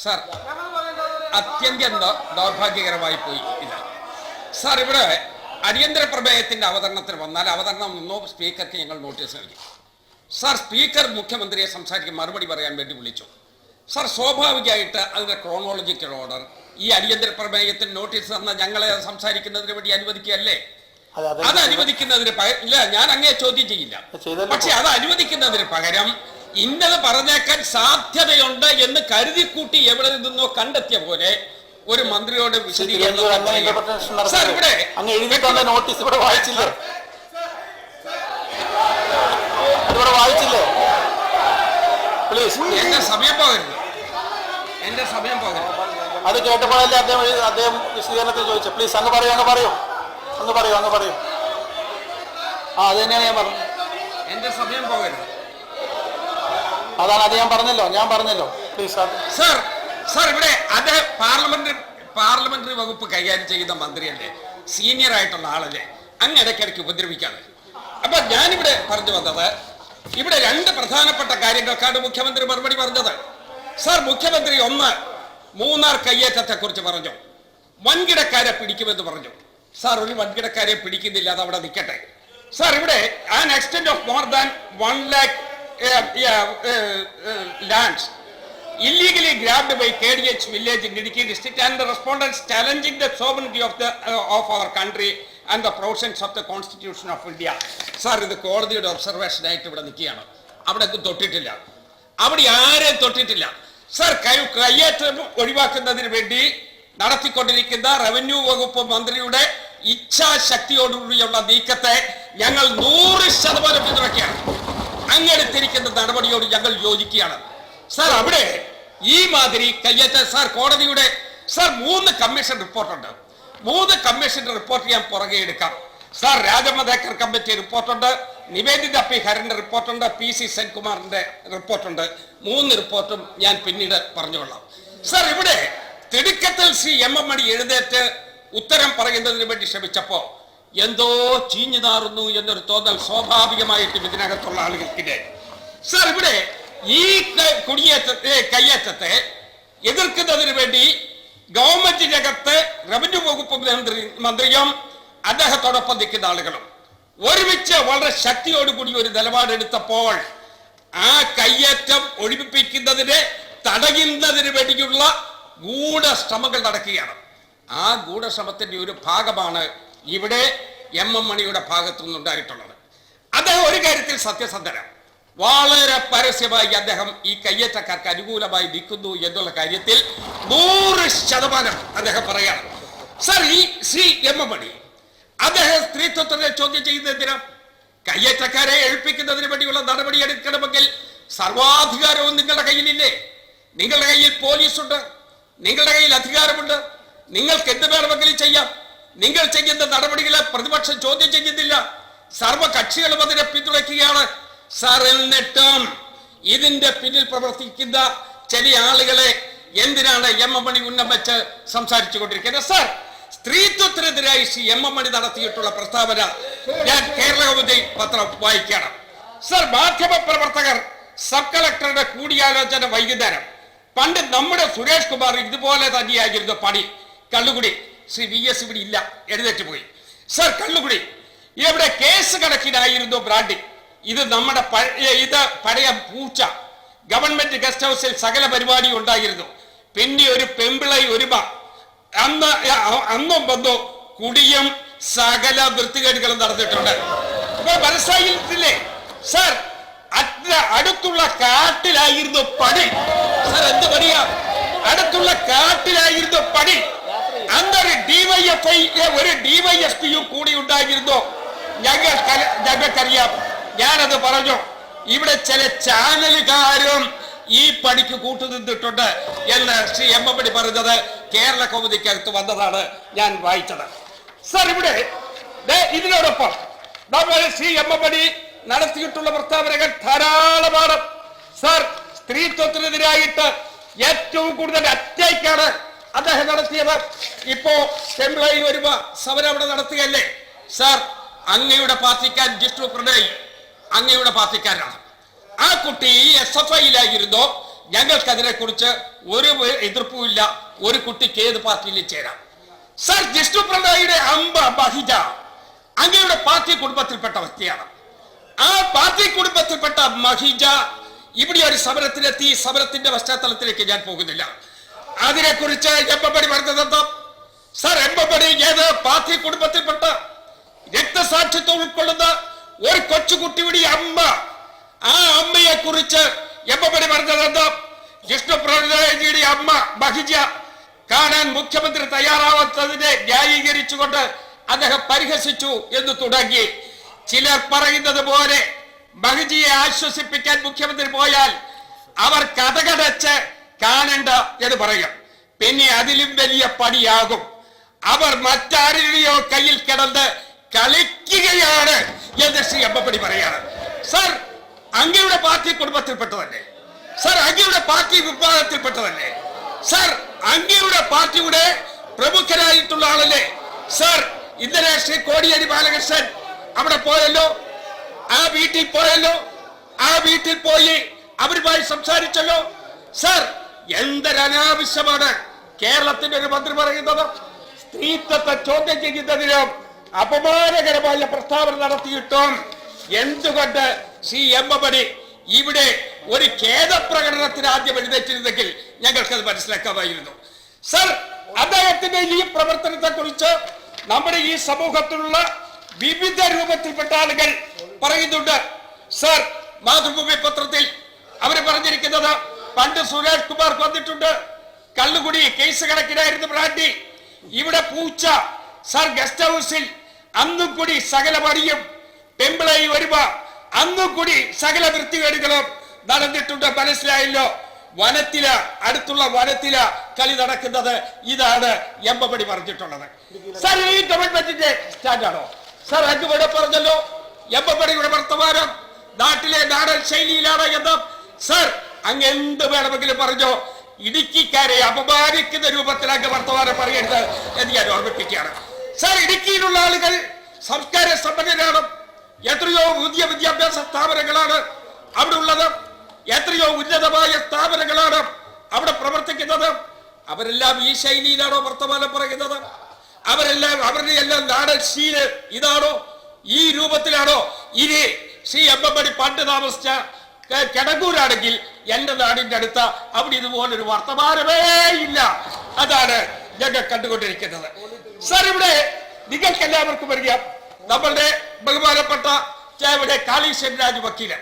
Sir അത്യന്തം ദൗർഭാഗ്യകരമായി പോയി ഇത്. സാർ ഇവിടെ അടിയന്തര പ്രമേയത്തിന്റെ അവതരണത്തിന് വന്നാൽ അവതരണം നിന്നോ സ്പീക്കർക്ക് ഞങ്ങൾ നോട്ടീസ് നൽകി. സാർ സ്പീക്കർ മുഖ്യമന്ത്രിയെ സംസാരിക്കാൻ മറുപടി പറയാൻ വേണ്ടി വിളിച്ചു. സാർ സ്വാഭാവികമായിട്ട് അതിന്റെ ക്രോണോളജിക്കൽ ഓർഡർ ഈ അടിയന്തര പ്രമേയത്തിന് നോട്ടീസ് തന്ന ഞങ്ങളെ സംസാരിക്കുന്നതിന് വേണ്ടി അനുവദിക്കുകയല്ലേ? അത് അനുവദിക്കുന്നതിന് പകരം ഇല്ല, ഞാൻ അങ്ങേ ചോദ്യം ചെയ്യില്ല. പക്ഷെ അത് അനുവദിക്കുന്നതിന് പകരം ഇന്നത് പറഞ്ഞേക്കാൻ സാധ്യതയുണ്ട് എന്ന് കരുതിക്കൂട്ടി എവിടെ നിന്നോ കണ്ടെത്തിയ പോലെ ഒരു മന്ത്രിയോട് വിശദീകരണം സാർ ഇവിടെ നോട്ടീസ് ഇവിടെ വായിച്ചില്ലേ? എന്റെ സമയം പോകരുത്, എന്റെ സമയം പോകരുത്. അത് കേട്ടപ്പോഴല്ലേ അദ്ദേഹം വിശദീകരണത്തിൽ ചോദിച്ചു. പ്ലീസ് അങ്ങ് പറയൂ, അങ്ങ് പറയൂ, അങ്ങ് പറയൂ, അങ്ങ് പറയൂ. അത് തന്നെയാണ് ഞാൻ പറഞ്ഞത്. എന്റെ സമയം പോകരുത്. അതാണ് അത് ഞാൻ പറഞ്ഞല്ലോ. Please sir. സാർ ഇവിടെ അദ്ദേഹം പാർലമെന്ററി വകുപ്പ് കൈകാര്യം ചെയ്യുന്ന മന്ത്രിയല്ലേ, സീനിയർ ആയിട്ടുള്ള ആളല്ലേ, അങ്ങ് ഇടയ്ക്കിടയ്ക്ക് ഉപദ്രവിക്കാതെ. അപ്പൊ ഞാനിവിടെ പറഞ്ഞു വന്നത്, ഇവിടെ രണ്ട് പ്രധാനപ്പെട്ട കാര്യങ്ങൾക്കാണ് മുഖ്യമന്ത്രി മറുപടി പറഞ്ഞത്. സാർ മുഖ്യമന്ത്രി ഒന്ന് മൂന്നാർ കയ്യേറ്റത്തെ കുറിച്ച് പറഞ്ഞു, വൻകിടക്കാരെ പിടിക്കുമെന്ന് പറഞ്ഞു. സാർ ഒരു വൻകിടക്കാരെ പിടിക്കുന്നില്ല, അത് അവിടെ നിൽക്കട്ടെ. സാർ ഇവിടെ an extent of more than 1 lakh lands illegally grabbed by KDH village in Idukki district and the respondents challenging the sovereignty of our country and the provisions of the Constitution of India. Sir ഇത് കോടതിയുടെ observation ആയിട്ട് ഇവിടെ നിൽക്കുകയാണ്. അവിടെ തൊട്ടിട്ടില്ല, അവിടെ ആരെയും തൊട്ടിട്ടില്ല. Sir കയ്യേറ്റം ഒഴിവാക്കുന്നതിന് വേണ്ടി നടത്തിക്കൊണ്ടിരിക്കുന്ന റവന്യൂ വകുപ്പ് മന്ത്രിയുടെ ഇച്ഛാശക്തിയോടുകൂടിയുള്ള നീക്കത്തെ ഞങ്ങൾ 100% പിന്തുണയ്ക്കുകയാണ്. അങ്ങെടുത്തിരിക്കുന്ന നടപടിയോട് ഞങ്ങൾ യോജിക്കുകയാണ്. സാർ അവിടെ ഈ മാതിരി കയ്യേറ്റ സാർ കോടതിയുടെ സാർ 3 കമ്മീഷൻ റിപ്പോർട്ടുണ്ട്. 3 കമ്മീഷൻ റിപ്പോർട്ട് ഞാൻ പുറകെ എടുക്കാം. സാർ രാജമധേക്കർ കമ്മിറ്റി റിപ്പോർട്ടുണ്ട്, നിവേദിത പി ഹരന്റെ റിപ്പോർട്ടുണ്ട്, PC സെൻകുമാറിന്റെ റിപ്പോർട്ടുണ്ട്. 3 റിപ്പോർട്ടും ഞാൻ പിന്നീട് പറഞ്ഞുകൊള്ളാം. സാർ ഇവിടെ തിടുക്കത്തിൽ M.M. മണി എഴുന്നേറ്റ് ഉത്തരം പറയുന്നതിന് വേണ്ടി ശ്രമിച്ചപ്പോ എന്തോ ചീഞ്ഞു നാറുന്നു എന്നൊരു തോന്നൽ സ്വാഭാവികമായിട്ടും ഇതിനകത്തുള്ള ആളുകൾക്കിടെ. സാർ ഇവിടെ ഈ കയ്യേറ്റത്തെ എതിർക്കുന്നതിന് വേണ്ടി ഗവൺമെന്റിനകത്ത് റവന്യൂ വകുപ്പ് മന്ത്രിയും അദ്ദേഹത്തോടൊപ്പം നിൽക്കുന്ന ആളുകളും ഒരുമിച്ച് വളരെ ശക്തിയോടുകൂടി ഒരു നിലപാടെടുത്തപ്പോൾ ആ കയ്യേറ്റം ഒഴിപ്പിക്കുന്നതിനെ തടയുന്നതിന് വേണ്ടിയുള്ള ഗൂഢശ്രമങ്ങൾ നടക്കുകയാണ്. ആ ഗൂഢശ്രമത്തിന്റെ ഒരു ഭാഗമാണ് ഇവിടെ M.M. മണിയുടെ ഭാഗത്തു നിന്നുണ്ടായിട്ടുള്ളത്. അദ്ദേഹം ഒരു കാര്യത്തിൽ സത്യസന്ധനാണ്. വളരെ പരസ്യമായി അദ്ദേഹം ഈ കയ്യേറ്റക്കാർക്ക് അനുകൂലമായി നിൽക്കുന്നു എന്നുള്ള കാര്യത്തിൽ 100% അദ്ദേഹം പറയാണ്. സർ ഈ M.M. മണി അദ്ദേഹം സ്ത്രീത്വത്തെ ചോദ്യം ചെയ്യുന്നതിന് കയ്യേറ്റക്കാരെ ഏൽപ്പിക്കുന്നതിന് വേണ്ടിയുള്ള നടപടി എടുക്കണമെങ്കിൽ സർവാധികാരവും നിങ്ങളുടെ കയ്യിലില്ലേ? നിങ്ങളുടെ കയ്യിൽ പോലീസുണ്ട്, നിങ്ങളുടെ കയ്യിൽ അധികാരമുണ്ട്, നിങ്ങൾക്ക് എന്ത് വേണമെങ്കിലും ചെയ്യാം. നിങ്ങൾ ചെയ്യുന്ന നടപടികളെ പ്രതിപക്ഷം ചോദ്യം ചെയ്യുന്നില്ല, സർവകക്ഷികളും അതിനെ പിന്തുണയ്ക്കുകയാണ്. സാർ എന്നിട്ടും ഇതിന്റെ പിന്നിൽ പ്രവർത്തിക്കുന്ന ചില ആളുകളെ എന്തിനാണ് M.M. മണി ഉന്നം വെച്ച് സംസാരിച്ചു കൊണ്ടിരിക്കുന്നത്? Sir സ്ത്രീത്വത്തിനെതിരായി M.M. മണി നടത്തിയിട്ടുള്ള പ്രസ്താവന ഞാൻ കേരള കൗമുദി പത്രം വായിക്കണം. സാർ മാധ്യമ പ്രവർത്തകർ സബ് കളക്ടറുടെ കൂടിയാലോചന വൈകുന്നേരം. പണ്ട് നമ്മുടെ സുരേഷ് കുമാർ ഇതുപോലെ തന്നെയായിരുന്നു പണി. കള്ളുകുടി. ശ്രീ VS ഇവിടെ ഇല്ല, എഴുന്നേറ്റ് പോയി. സർ കള്ളുകുടി ഇവിടെ കേസ് കണക്കിനായിരുന്നു ബ്രാൻഡിങ്. ഇത് നമ്മുടെ പഴയ പൂച്ച. ഗവൺമെന്റ് ഗസ്റ്റ് ഹൗസിൽ സകല പരിപാടി ഉണ്ടായിരുന്നു. പിന്നെ ഒരു പെമ്പിളൈ ഒരുമ. അന്നും വന്നു കുടിയും സകല വൃത്തികേടുകളും നടന്നിട്ടുണ്ട്. ഇപ്പൊ മനസ്സിലായില്ലേ സർ? അടുത്തുള്ള കാട്ടിലായിരുന്നു പണി. സർ എന്ത് പണിയാ? അടുത്തുള്ള കാട്ടിലായിരുന്നു പണി. അന്നൊരു ഒരു DYSPയും കൂടി ഉണ്ടായിരുന്നു. ഞങ്ങൾക്കറിയാം. ഞാനത് പറഞ്ഞു. ഇവിടെ ചില ചാനലുകാരും ഈ പണിക്ക് കൂട്ടുനിന്നിട്ടുണ്ട് എന്ന് ശ്രീ M.M. മണി പറഞ്ഞത് കേരള കൗമുദിക്കകത്ത് വന്നതാണ് ഞാൻ വായിച്ചത്. സർ ഇവിടെ ഇതിനോടൊപ്പം ശ്രീ M.M. മണി നടത്തിയിട്ടുള്ള പ്രസ്താവനകൾ ധാരാളമാണ്. സർ സ്ത്രീത്വത്തിനെതിരായിട്ട് ഏറ്റവും കൂടുതൽ അറ്റാക്കാണ് അദ്ദേഹം നടത്തിയത്. ഇപ്പോ എംപ്ലോയി വരുമ്പോ സമരം അവിടെ നടത്തുകയല്ലേ? സാർ അങ്ങയുടെ പാർട്ടിക്കാരൻ ജിഷ്ണു പ്രണയ് അങ്ങയുടെ പാർട്ടിക്കാരനാണ്. ആ കുട്ടി SFIയിലായിരുന്നോ ഞങ്ങൾക്കതിനെ കുറിച്ച് ഒരു എതിർപ്പുമില്ല. ഒരു കുട്ടിക്ക് ഏത് പാർട്ടിയിലും ചേരാം. സർ, ജിഷ്ണു പ്രണയുടെ അമ്പ മഹിജ അങ്ങയുടെ പാർട്ടി കുടുംബത്തിൽപ്പെട്ട വ്യക്തിയാണ്. ആ പാർട്ടി കുടുംബത്തിൽപ്പെട്ട മഹിജ ഇവിടെ ഒരു സമരത്തിലെത്തി. സമരത്തിന്റെ പശ്ചാത്തലത്തിലേക്ക് ഞാൻ പോകുന്നില്ല. അതിനെക്കുറിച്ച് എമ്പടി പറഞ്ഞത് സർ, എമ്പടി ഏത് പാർട്ടി കുടുംബത്തിൽപ്പെട്ട രക്തസാക്ഷിത്വം ഉൾക്കൊള്ളുന്ന ഒരു കൊച്ചുകുട്ടിയുടെ അമ്മ, ആ അമ്മയെ കുറിച്ച് എമ്പടി പറഞ്ഞത് ജിഷ്ണു പ്രണയുടെ അമ്മ മഹിജ കാണാൻ മുഖ്യമന്ത്രി തയ്യാറാവാത്തതിനെ ന്യായീകരിച്ചുകൊണ്ട് അദ്ദേഹം പരിഹസിച്ചു എന്ന് തുടങ്ങി. ചിലർ പറയുന്നത് പോലെ മഹിജിയെ ആശ്വസിപ്പിക്കാൻ മുഖ്യമന്ത്രി പോയാൽ അവർ കഥകടച്ച് കാണണ്ട എന്ന് പറയും. പിന്നെ അതിലും വലിയ പണിയാകും. അവർ മറ്റാരുടെയോ കയ്യിൽ കിടന്ന് കളിക്കുകയാണ് എന്ന് ശ്രീ എമ്പപ്പടി പറയാണ്. സർ, അങ്ങയുടെ പാർട്ടി കുടുംബത്തിൽപ്പെട്ടതല്ലേ? സർ, അങ്ങയുടെ പാർട്ടി വിഭാഗത്തിൽപ്പെട്ടതല്ലേ? സർ, അങ്ങയുടെ പാർട്ടിയുടെ പ്രമുഖരായിട്ടുള്ള ആളല്ലേ? സർ, ഇന്നലെ ശ്രീ കോടിയേരി ബാലകൃഷ്ണൻ അവിടെ പോയല്ലോ, ആ വീട്ടിൽ പോയല്ലോ, ആ വീട്ടിൽ പോയി അവരുമായി സംസാരിച്ചല്ലോ. സർ, എന്തൊരനാവശ്യമാണ് കേരളത്തിന്റെ ഒരു മന്ത്രി പറയുന്നത്? സ്ത്രീത്വത്തെ ചോദ്യം ചെയ്യുന്നതിനും അപമാനകരമായ പ്രസ്താവന നടത്തിയിട്ടും എന്തുകൊണ്ട് ശ്രീ എമ്പടി ഇവിടെ ഒരു ഖേദപ്രകടനത്തിന് ആദ്യം എഴുന്നേറ്റിരുന്നെങ്കിൽ ഞങ്ങൾക്കത് മനസ്സിലാക്കാമായിരുന്നു. സർ, അദ്ദേഹത്തിന്റെ ഈ പ്രവർത്തനത്തെ കുറിച്ച് നമ്മുടെ ഈ സമൂഹത്തിലുള്ള വിവിധ രൂപത്തിൽപ്പെട്ട ആളുകൾ പറയുന്നുണ്ട്. സർ, മാതൃഭൂമി പത്രത്തിൽ അവർ പറഞ്ഞിരിക്കുന്നത് പണ്ട് സുരേഷ് കുമാർ വന്നിട്ടുണ്ട്, കള്ളുകുടി കേസ് കണക്കിനായിരുന്നു ബ്രാൻഡി, ഇവിടെ പൂച്ച. സർ, ഗസ്റ്റ് ഹൗസിൽ അന്നും കൂടി സകല പണിയും പെമ്പിളായി വരുമ്പോ അന്നും കൂടി സകല വൃത്തികേടുകളും നടന്നിട്ടുണ്ട്. മനസ്സിലായല്ലോ? വനത്തില, അടുത്തുള്ള വനത്തില കളി നടക്കുന്നത്. ഇതാണ് എമ്പടി പറഞ്ഞിട്ടുള്ളത്. സർ, ഈ ഗവൺമെന്റിന്റെ സ്റ്റാൻഡാണോ? സർ, അങ്ങ് ഇവിടെ പറഞ്ഞല്ലോ എമ്പടിയുടെ വർത്തമാനം നാട്ടിലെ നാടൻ ശൈലിയിലാണ് എന്ന്. സർ, അങ്ങ് എന്ത് വേണമെങ്കിലും പറഞ്ഞോ, ഇടുക്കിക്കാരെ അപമാനിക്കുന്ന രൂപത്തിൽ അങ്ങ് വർത്തമാനം പറയരുത് എന്ന് ഞാൻ ഓർമ്മിപ്പിക്കുകയാണ്. സർ, ഇടുക്കിയിലുള്ള ആളുകൾ സംസ്കാര സമ്പന്നരാണ്. എത്രയോ പുതിയ വിദ്യാഭ്യാസ സ്ഥാപനങ്ങളാണ് അവിടെ ഉള്ളത്. എത്രയോ ഉന്നതമായ സ്ഥാപനങ്ങളാണ് അവിടെ പ്രവർത്തിക്കുന്നത്. അവരെല്ലാം ഈ ശൈലിയിലാണോ വർത്തമാനം പറയുന്നത്? അവരെല്ലാം അവരുടെ എല്ലാം നാടൻ ശീല് ഇതാണോ? ഈ രൂപത്തിലാണോ? ഇനി ശ്രീ എമ്പടി പണ്ട് താമസിച്ച കിടങ്ങൂരാണെങ്കിൽ എന്റെ നാടിന്റെ അടുത്ത അവിടെ ഇതുപോലൊരു വർത്തമാനമേ ഇല്ല. അതാണ് ഞങ്ങൾ കണ്ടുകൊണ്ടിരിക്കുന്നത്. സർ, ഇവിടെ നിങ്ങൾക്ക് എല്ലാവർക്കും അറിയാം, നമ്മളുടെ ബഹുമാനപ്പെട്ട ഇവിടെ കാളീശ്വരൻ രാജ് വക്കീല്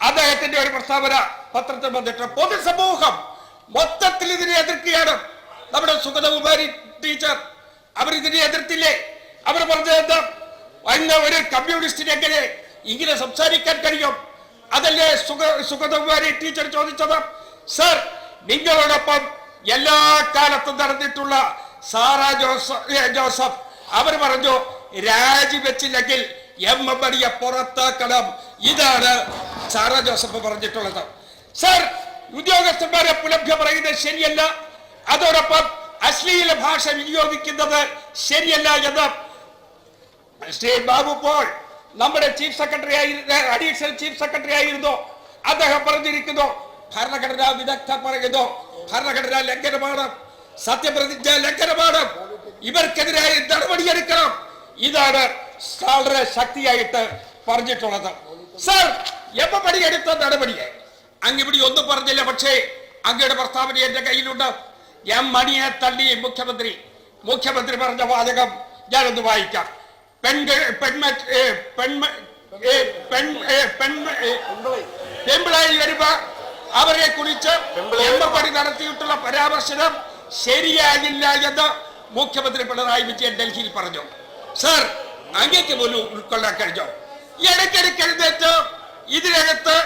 അദ്ദേഹത്തിന്റെ ഒരു പ്രസ്താവന പത്രത്തിൽ വന്നിട്ട് പൊതുസമൂഹം മൊത്തത്തിൽ ഇതിനെ എതിർക്കുകയാണ്. നമ്മുടെ സുഗതകുമാരി ടീച്ചർ അവരിതിനെ എതിർത്തില്ലേ? അവർ പറഞ്ഞത് എന്താ? അന്ന് ഒരു കമ്മ്യൂണിസ്റ്റിന് എങ്ങനെ ഇങ്ങനെ സംസാരിക്കാൻ കഴിയും? അതല്ലേ സുഗതകുമാരി ടീച്ചർ ചോദിച്ചത്. സർ, നിങ്ങളോടൊപ്പം എല്ലാ കാലത്തും നടന്നിട്ടുള്ള സാറാ ജോസഫ് അവർ പറഞ്ഞു രാജിവെച്ചില്ലെങ്കിൽ എമ്പടിയെ പുറത്താക്കണം. ഇതാണ് സാറാ ജോസഫ് പറഞ്ഞിട്ടുള്ളത്. സർ, ഉദ്യോഗസ്ഥന്മാരെ പുലഭ്യ പറയുന്നത് ശരിയല്ല, അതോടൊപ്പം അശ്ലീല ഭാഷ വിനിയോഗിക്കുന്നത് ശരിയല്ല എന്ന് ശ്രീ ബാബു പോൾ നമ്മുടെ chief secretary additional chief secretary ആയിരുന്നു. അദ്ദേഹം പറഞ്ഞിരിക്കുന്നു, ഭരണഘടനാ വിദഗ്ധർ പറയുന്നു ഭരണഘടനാ ലംഘനമാണ്, സത്യപ്രതിജ്ഞ ലംഘനമാണ്, ഇവർക്കെതിരായ നടപടിയെടുക്കണം. ഇതാണ് വളരെ ശക്തിയായിട്ട് പറഞ്ഞിട്ടുള്ളത്. സർ, എമ്പടി എടുത്ത നടപടിയെ അങ്ങിവിടെ ഒന്നും പറഞ്ഞില്ല. പക്ഷേ അങ്ങയുടെ പ്രസ്താവന എന്റെ കയ്യിലുണ്ട്. എം മണിയെ തള്ളി മുഖ്യമന്ത്രി പറഞ്ഞ വാചകം ഞാനൊന്ന് വായിക്കാം. പെമ്പിളായി വരുമ്പോ അവരെ കുറിച്ച് എമ്പടി നടത്തിയിട്ടുള്ള പരാമർശനം ശരിയാകില്ല എന്ന് മുഖ്യമന്ത്രി പിണറായി വിജയൻ ഡൽഹിയിൽ പറഞ്ഞു. സർ, അങ്ങേക്ക് പോലും ഉൾക്കൊള്ളാൻ കഴിഞ്ഞോ? ഇടയ്ക്കിടയ്ക്ക് എഴുന്നേറ്റ് ഇതിനകത്ത്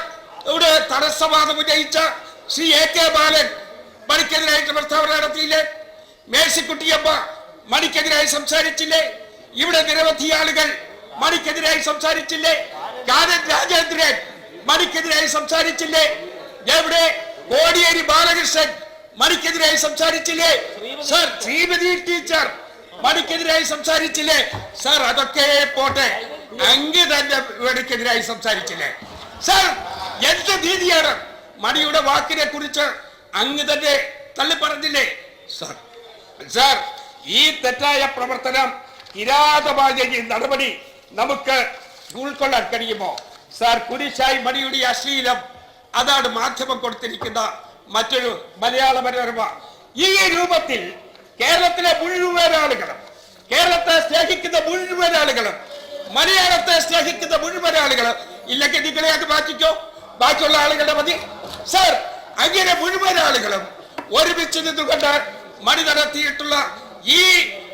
ഇവിടെ തടസ്സവാദം ഉന്നയിച്ച ശ്രീ AK ബാലൻ മണിക്കെതിരായിട്ട് പ്രസ്താവന നടത്തിയില്ലേ? മേഴ്സിക്കുട്ടിയമ്മ മണിക്കെതിരായി സംസാരിച്ചില്ലേ? ഇവിടെ നിരവധി ആളുകൾ മണിക്കെതിരായി സംസാരിച്ചില്ലേ? കാനൻ രാജേന്ദ്രൻ മണിക്കെതിരായി സംസാരിച്ചില്ലേ? എവിടെ കോടിയേരി ബാലകൃഷ്ണൻ മണിക്കെതിരായി സംസാരിച്ചില്ലേ? സർ, ശ്രീമതി ടീച്ചർ മണിക്കെതിരായി സംസാരിച്ചില്ലേ? സർ, അതൊക്കെ പോട്ടെ, അങ്ങ് തന്നെ മണിക്കെതിരായി സംസാരിച്ചില്ലേ? സർ, എന്ത് നീതിയാണ് മണിയുടെ വാക്കിനെ കുറിച്ച് അങ്ങ് തന്നെ തള്ളി പറഞ്ഞില്ലേ സാർ? സാർ, ഈ തെറ്റായ പ്രവർത്തനം, കിരാതമായ ഈ നടപടി നമുക്ക് ഉൾക്കൊള്ളാൻ കഴിയുമോ സാർ? കുരിശായി മണിയുടെ അശ്ലീലം, അതാണ് മാധ്യമം കൊടുത്തിരിക്കുന്ന മറ്റൊരു മലയാള മനോരമ. ഈ രൂപത്തിൽ കേരളത്തിലെ മുഴുവൻ ആളുകളും, കേരളത്തെ സ്നേഹിക്കുന്ന മുഴുവൻ ആളുകളും, മലയാളത്തെ സ്നേഹിക്കുന്ന മുഴുവൻ ആളുകളും, ഇല്ലെങ്കിൽ നിങ്ങളെ അത് മാറ്റിക്കോ, ബാക്കിയുള്ള ആളുകളുടെ മതി സാർ. അങ്ങനെ മുഴുവൻ ആളുകളും ഒരുമിച്ച് നിന്നുകൊണ്ട് മണി നടത്തിയിട്ടുള്ള ഈ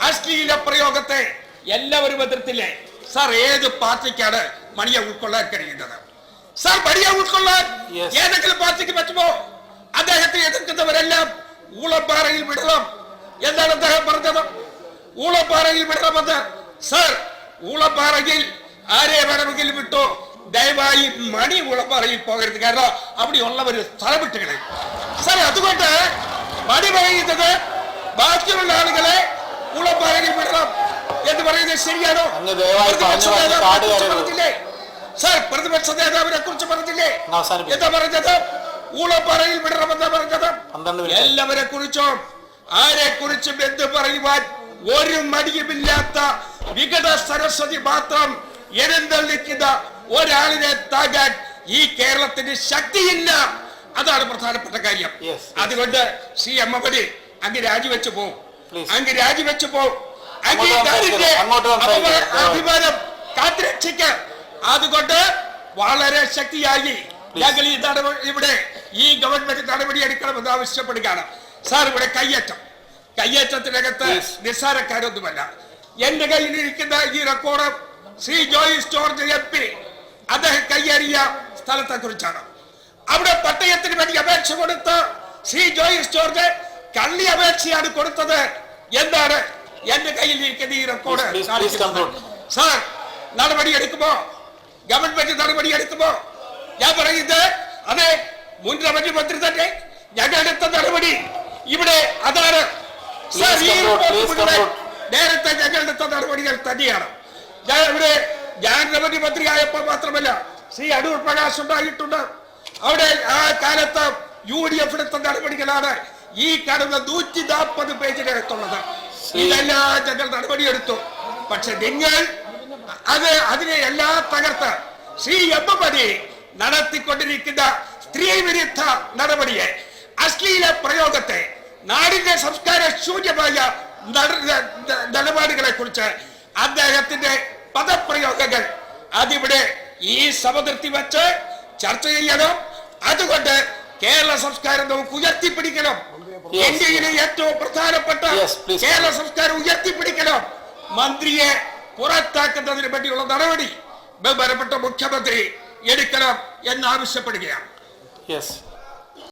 അശ്ലീല പ്രയോഗത്തെ എല്ലാവരും എതിർത്തില്ലേ സാർ? ഏത് പാർട്ടിക്കാണ് മണിയെ ഉൾക്കൊള്ളാൻ കഴിയുന്നത് സാർ? മണിയെ ഉൾക്കൊള്ളാൻ ഏതെങ്കിലും പാർട്ടിക്ക് പറ്റുമോ? അദ്ദേഹത്തെ എതിർക്കുന്നവരെല്ലാം ഊളപ്പാറയിൽ വിടണം എന്നാണ് അദ്ദേഹം പറഞ്ഞത്. ഊളപ്പാറയിൽ വിടണമെന്ന് സാർ. ഊളപ്പാറയിൽ ആരെ വേണമെങ്കിലും വിട്ടോ, ദയവായി മണി ഊളപ്പാറയിൽ പോകരുത്. കാരണം അവിടെയുള്ളവർ സ്ഥലം വിട്ടുകളെ സാർ. അതുകൊണ്ട് മണി പറയുന്നത് ബാക്കിയുള്ള ആളുകളെ ഊളപ്പാറയിൽ വിടണം എന്ന് പറയുന്നത് ശരിയാണോ? സാർ, പ്രതിപക്ഷ നേതാവിനെ കുറിച്ച് പറഞ്ഞില്ലേ? എന്താ പറഞ്ഞത്? ഊളപ്പാറയിൽ വിടണമെന്നാ പറഞ്ഞത്. എല്ലാവരെ കുറിച്ചും ആരെ കുറിച്ചും എന്ത് പറയുവാൻ ഒരു മടിയുമില്ലാത്ത വികട സരസ്വതി മാത്രം എഴുന്നള്ളിക്കുന്ന ഒരാളിനെ താങ്ങാൻ ഈ കേരളത്തിന് ശക്തിയില്ല. അതാണ് പ്രധാനപ്പെട്ട കാര്യം. അതുകൊണ്ട് ശ്രീ എമ്മമണി അങ്ങ് രാജിവെച്ചു പോകും, അങ്ങ് രാജിവെച്ചു പോകും. അഭിമാനം കാത്തുരക്ഷിക്ക്. അതുകൊണ്ട് വളരെ ശക്തിയായി ഞങ്ങൾ ഈ ഇവിടെ ഈ ഗവൺമെന്റ് നടപടി എടുക്കണമെന്ന് ആവശ്യപ്പെടുകയാണ് സാർ. ഇവിടെ കയ്യേറ്റത്തിനകത്ത് നിസ്സാരക്കാരൊന്നുമല്ല. എന്റെ കയ്യിലിരിക്കുന്ന ഈ റെക്കോർഡ് ശ്രീ ജോയിസ് ജോർജ് MP അദ്ദേഹം കയ്യേറിയ സ്ഥലത്തെ കുറിച്ചാണ്. അവിടെ പട്ടയത്തിന് വേണ്ടി അപേക്ഷ കൊടുത്ത് ശ്രീ ജോയിസ് ജോർജ് കള്ളി അപേക്ഷയാണ് കൊടുത്തത് എന്നാണ് എന്റെ കയ്യിലിരിക്കുന്ന ഈ റെക്കോർഡ് സാർ. നടപടി എടുക്കുമോ? ഗവൺമെന്റ് നടപടി എടുക്കുമോ? ഞാൻ പറയുന്നത് അതെ, മുൻ റവന്യൂ മന്ത്രി തന്നെ ഞങ്ങൾ എടുത്ത നടപടി ഇവിടെ അതാണ് സാർ. നേരത്തെ ഞങ്ങൾ എടുത്ത നടപടികൾ തന്നെയാണ്. ഞാൻ റവന്യൂ മന്ത്രിയായപ്പോൾ മാത്രമല്ല, ശ്രീ അടൂർ പ്രകാശ് ഉണ്ടായിട്ടുണ്ട്. അവിടെ ആ കാലത്ത് UDF എടുത്ത നടപടികളാണ് ഈ കാണുന്ന 140 പേജിനകത്തുള്ളത്. ഇതെല്ലാം ഞങ്ങൾ നടപടിയെടുത്തു. പക്ഷെ നിങ്ങൾ അതിനെ എല്ലാം തകർത്ത് ശ്രീ എമ്മമണി നടത്തിക്കൊണ്ടിരിക്കുന്ന സ്ത്രീ വിരുദ്ധ നടപടിയെ, അശ്ലീല പ്രയോഗത്തെ, നാടിന്റെ സംസ്കാര ശൂന്യമായ നിലപാടുകളെ കുറിച്ച് അദ്ദേഹത്തിന്റെ പദപ്രയോഗങ്ങൾ അതിവിടെ ഈ സമുദ്രത്തിൽ വെച്ച് ചർച്ച ചെയ്യണം. അതുകൊണ്ട് കേരള സംസ്കാരം നമുക്ക് ഉയർത്തിപ്പിടിക്കണം. ഇന്ത്യയിലെ ഏറ്റവും പ്രധാനപ്പെട്ട കേരള സംസ്കാരം ഉയർത്തിപ്പിടിക്കണം. മന്ത്രിയെ പുറത്താക്കുന്നതിന് വേണ്ടിയുള്ള നടപടി ബഹുമാനപ്പെട്ട മുഖ്യമന്ത്രി എടുക്കണം എന്നാവശ്യപ്പെടുകയാണ്.